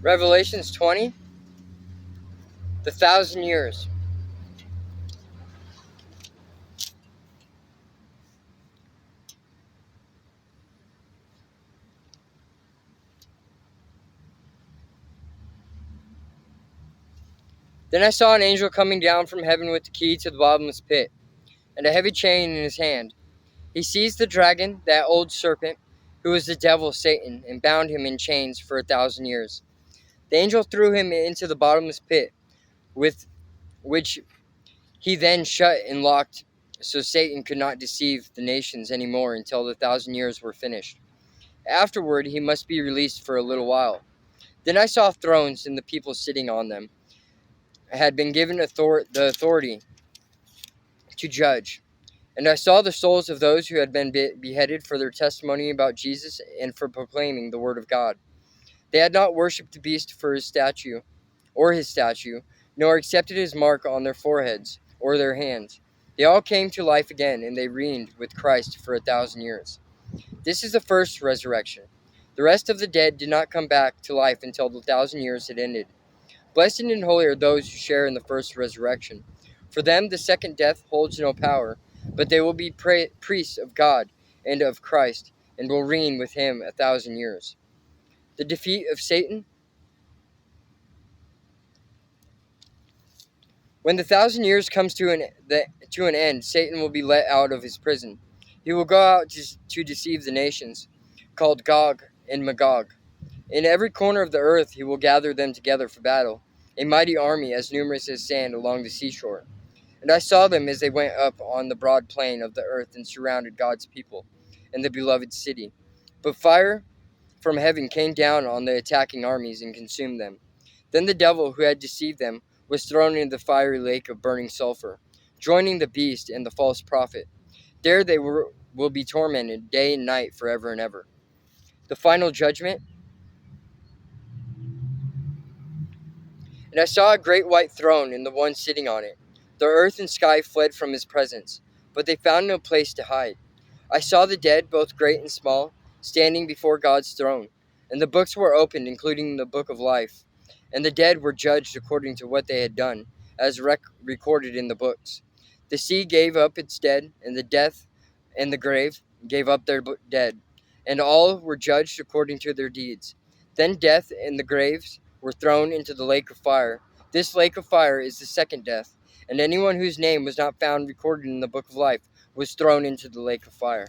Revelations 20, the 1,000 years. Then I saw an angel coming down from heaven with the key to the bottomless pit, and a heavy chain in his hand. He seized the dragon, that old serpent, who is the devil Satan, and bound him in chains for 1,000 years. The angel threw him into the bottomless pit, with which he then shut and locked, so Satan could not deceive the nations any more until the 1,000 years were finished. Afterward he must be released for a little while. Then I saw thrones, and the people sitting on them had been given the authority to judge. And I saw the souls of those who had been beheaded for their testimony about Jesus and for proclaiming the word of God. They had not worshipped the beast for his statue, nor accepted his mark on their foreheads or their hands. They all came to life again, and they reigned with Christ for 1,000 years. This is the first resurrection. The rest of the dead did not come back to life until the 1,000 years had ended. Blessed and holy are those who share in the first resurrection. For them the second death holds no power, but they will be priests of God and of Christ, and will reign with him 1,000 years. The defeat of Satan. When the 1,000 years comes to an end, Satan will be let out of his prison. He will go out to deceive the nations, called Gog and Magog. In every corner of the earth he will gather them together for battle, a mighty army as numerous as sand along the seashore. And I saw them as they went up on the broad plain of the earth and surrounded God's people and the beloved city. But fire from heaven came down on the attacking armies and consumed them. Then the devil who had deceived them was thrown into the fiery lake of burning sulfur, joining the beast and the false prophet. There they will be tormented day and night forever and ever. The final judgment. And I saw a great white throne and the one sitting on it. The earth and sky fled from his presence, but they found no place to hide. I saw the dead, both great and small, standing before God's throne, and the books were opened, including the book of life. And the dead were judged according to what they had done, as recorded in the books. The sea gave up its dead, and the death and the grave gave up their dead, and all were judged according to their deeds. Then death and the graves were thrown into the lake of fire. This lake of fire is the second death, and anyone whose name was not found recorded in the book of life was thrown into the lake of fire.